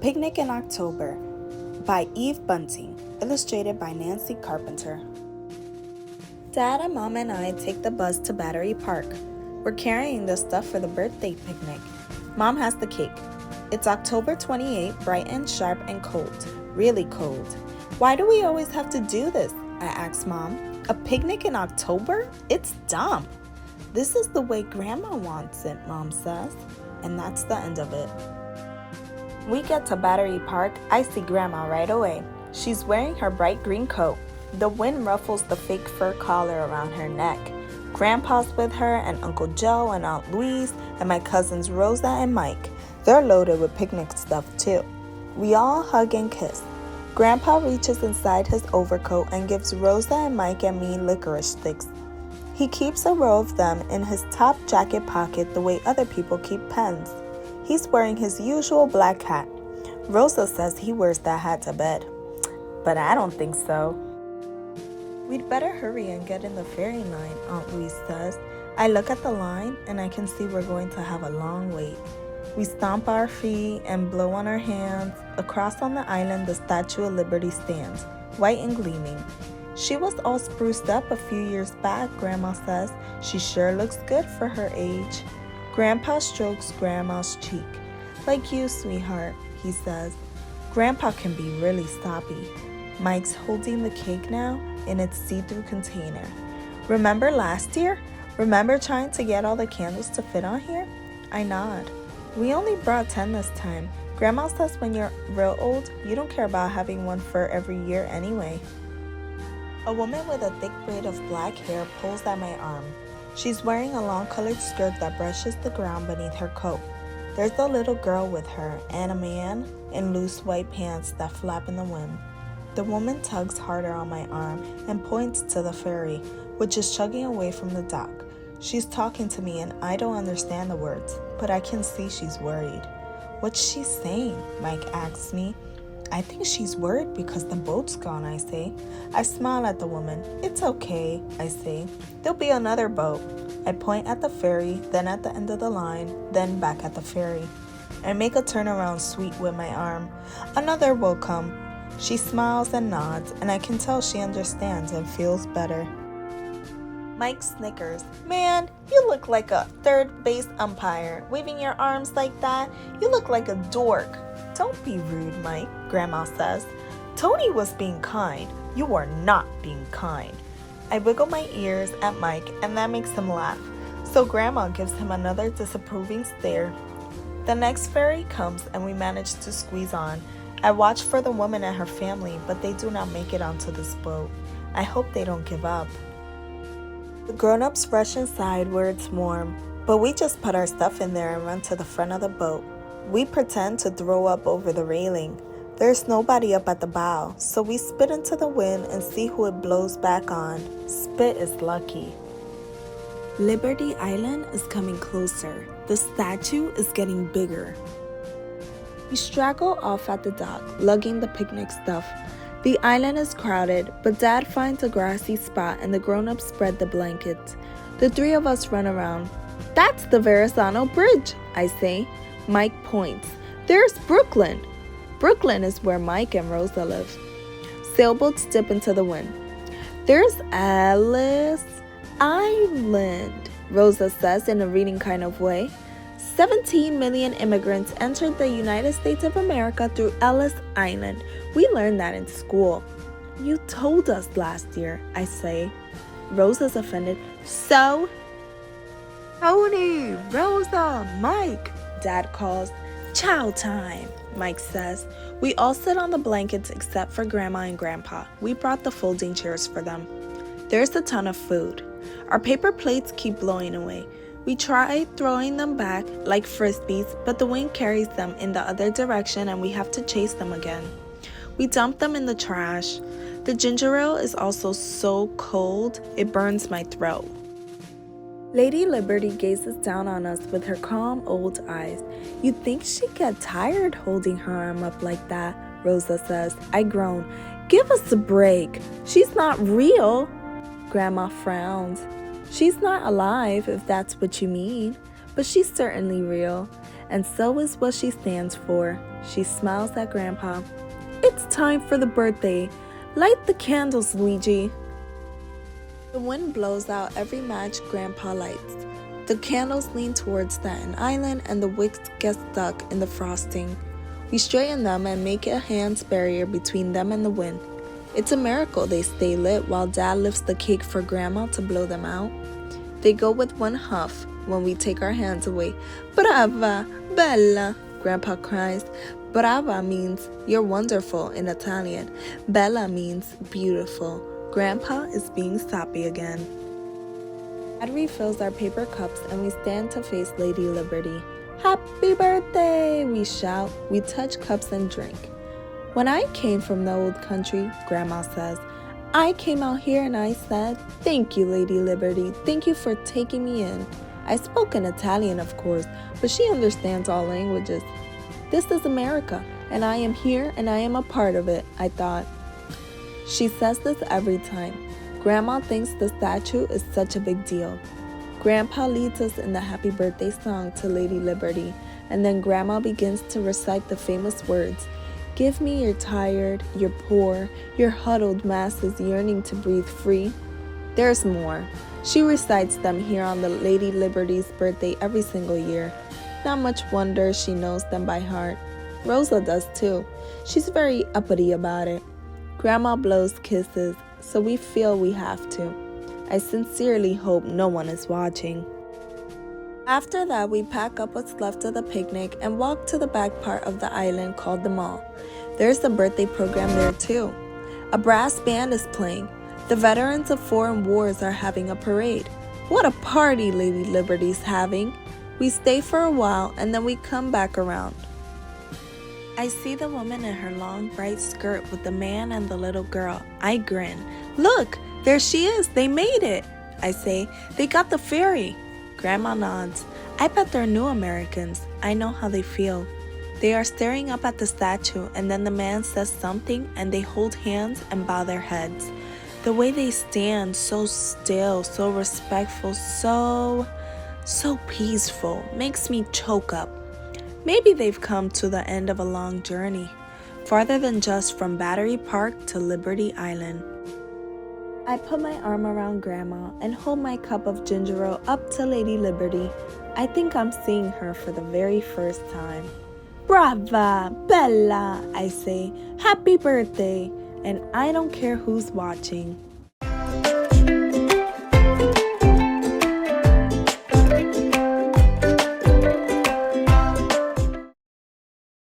Picnic in October by Eve Bunting, illustrated by Nancy Carpenter. Dad and Mom and I take the bus to Battery Park. We're carrying the stuff for the birthday picnic. Mom has the cake. It's October 28, bright and sharp and cold, really cold. Why do we always have to do this? I ask Mom. A picnic in October? It's dumb. This is the way Grandma wants it, Mom says. And that's the end of it. We get to Battery Park. I see Grandma right away. She's wearing her bright green coat. The wind ruffles the fake fur collar around her neck. Grandpa's with her, and Uncle Joe and Aunt Louise, and my cousins Rosa and Mike. They're loaded with picnic stuff too. We all hug and kiss. Grandpa reaches inside his overcoat and gives Rosa and Mike and me licorice sticks. He keeps a row of them in his top jacket pocket the way other people keep pens. He's wearing his usual black hat. Rosa says he wears that hat to bed, but I don't think so. We'd better hurry and get in the ferry line, Aunt Louise says. I look at the line and I can see we're going to have a long wait. We stomp our feet and blow on our hands. Across on the island, the Statue of Liberty stands, white and gleaming. She was all spruced up a few years back, Grandma says. She sure looks good for her age. Grandpa strokes Grandma's cheek. Like you, sweetheart, he says. Grandpa can be really sloppy. Mike's holding the cake now in its see-through container. Remember last year? Remember trying to get all the candles to fit on here? I nod. We only brought 10 this time. Grandma says when you're real old, you don't care about having one for every year anyway. A woman with a thick braid of black hair pulls at my arm. She's wearing a long colored skirt that brushes the ground beneath her coat. There's a little girl with her and a man in loose white pants that flap in the wind. The woman tugs harder on my arm and points to the ferry, which is chugging away from the dock. She's talking to me and I don't understand the words, but I can see she's worried. What's she saying? Mike asks me. I think she's worried because the boat's gone, I say. I smile at the woman. It's okay, I say. There'll be another boat. I point at the ferry, then at the end of the line, then back at the ferry. I make a turnaround sweep with my arm. Another will come. She smiles and nods, and I can tell she understands and feels better. Mike snickers. Man, you look like a third base umpire, waving your arms like that. You look like a dork. Don't be rude, Mike, Grandma says. Tony was being kind. You are not being kind. I wiggle my ears at Mike, and that makes him laugh. So Grandma gives him another disapproving stare. The next ferry comes, and we manage to squeeze on. I watch for the woman and her family, but they do not make it onto this boat. I hope they don't give up. The grown-ups rush inside where it's warm, but we just put our stuff in there and run to the front of the boat. We pretend to throw up over the railing. There's nobody up at the bow, so we spit into the wind and see who it blows back on. Spit is lucky. Liberty Island is coming closer. The statue is getting bigger. We straggle off at the dock, lugging the picnic stuff. The island is crowded, but Dad finds a grassy spot and the grown-ups spread the blankets. The three of us run around. That's the Verrazano Bridge, I say. Mike points. There's Brooklyn. Brooklyn is where Mike and Rosa live. Sailboats dip into the wind. There's Ellis Island, Rosa says in a reading kind of way. 17 million immigrants entered the United States of America through Ellis Island. We learned that in school. You told us last year, I say. Rosa's offended. So? Tony, Rosa, Mike, Dad calls. Chow time, Mike says. We all sit on the blankets except for Grandma and Grandpa. We brought the folding chairs for them. There's a ton of food. Our paper plates keep blowing away. We try throwing them back like frisbees, but the wind carries them in the other direction and we have to chase them again. We dump them in the trash. The ginger ale is also so cold, it burns my throat. Lady Liberty gazes down on us with her calm old eyes. You'd think she'd get tired holding her arm up like that, Rosa says. I groan. Give us a break. She's not real. Grandma frowns. She's not alive, if that's what you mean. but she's certainly real, and so is what she stands for. She smiles at Grandpa. It's time for the birthday. Light the candles, Luigi. The wind blows out every match Grandpa lights. The candles lean towards Staten Island and the wicks get stuck in the frosting. We straighten them and make a hands barrier between them and the wind. It's a miracle they stay lit while Dad lifts the cake for Grandma to blow them out. They go with one huff when we take our hands away. Brava, bella, Grandpa cries. Brava means you're wonderful in Italian. Bella means beautiful. Grandpa is being sappy again. Dad refills our paper cups and we stand to face Lady Liberty. Happy birthday, we shout. We touch cups and drink. When I came from the old country, Grandma says, I came out here and I said, thank you, Lady Liberty. Thank you for taking me in. I spoke in Italian, of course, but she understands all languages. This is America, and I am here and I am a part of it, I thought. She says this every time. Grandma thinks the statue is such a big deal. Grandpa leads us in the happy birthday song to Lady Liberty, and then Grandma begins to recite the famous words. Give me your tired, your poor, your huddled masses yearning to breathe free. There's more. She recites them here on the Lady Liberty's birthday every single year. Not much wonder she knows them by heart. Rosa does too. She's very uppity about it. Grandma blows kisses, so we feel we have to. I sincerely hope no one is watching. After that, we pack up what's left of the picnic and walk to the back part of the island called the mall. There's a birthday program there too. A brass band is playing. The veterans of foreign wars are having a parade. What a party Lady Liberty's having! We stay for a while and then we come back around. I see the woman in her long bright skirt with the man and the little girl. I grin. Look, there she is. They made it. I say, they got the ferry. Grandma nods. I bet they're new Americans. I know how they feel. They are staring up at the statue and then the man says something and they hold hands and bow their heads. The way they stand, so still, so respectful, so peaceful, makes me choke up. Maybe they've come to the end of a long journey, farther than just from Battery Park to Liberty Island. I put my arm around Grandma and hold my cup of ginger ale up to Lady Liberty. I think I'm seeing her for the very first time. Brava, bella, I say, happy birthday, and I don't care who's watching.